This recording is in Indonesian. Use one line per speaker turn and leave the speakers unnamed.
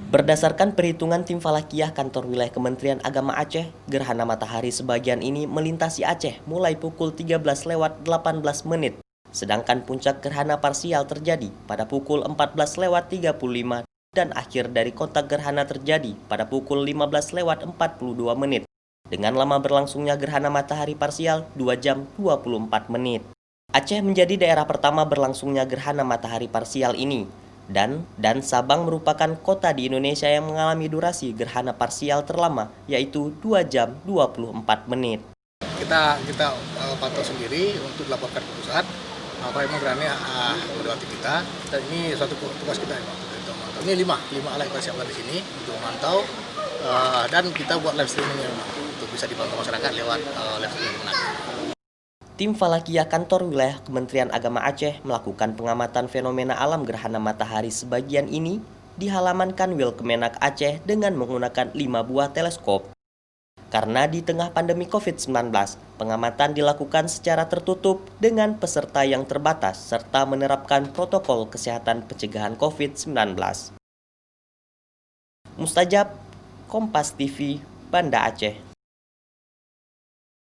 Berdasarkan perhitungan tim Falakiyah Kantor Wilayah Kementerian Agama Aceh, gerhana matahari sebagian ini melintasi Aceh mulai pukul 13:18 sedangkan puncak gerhana parsial terjadi pada pukul 14:35 dan akhir dari kontak gerhana terjadi pada pukul 15:42 dengan lama berlangsungnya gerhana matahari parsial 2 jam 24 menit. Aceh menjadi daerah pertama berlangsungnya gerhana matahari parsial ini, dan Sabang merupakan kota di Indonesia yang mengalami durasi gerhana parsial terlama, yaitu 2 jam 24 menit.
Kita pantau sendiri untuk dilaporkan ke pusat apa memang gerhana melewati kita, dan ini suatu tugas kita untuk memantau. Ini lima alat kita siapkan di sini untuk memantau, dan kita buat live streaming untuk bisa dipantau masyarakat lewat live streaming.
Tim Falakiyah Kantor Wilayah Kementerian Agama Aceh melakukan pengamatan fenomena alam gerhana matahari sebagian ini di halaman Kanwil Kemenak Aceh dengan menggunakan 5 buah teleskop. Karena di tengah pandemi COVID-19, pengamatan dilakukan secara tertutup dengan peserta yang terbatas serta menerapkan protokol kesehatan pencegahan COVID-19. Mustajab, Kompas TV, Banda Aceh.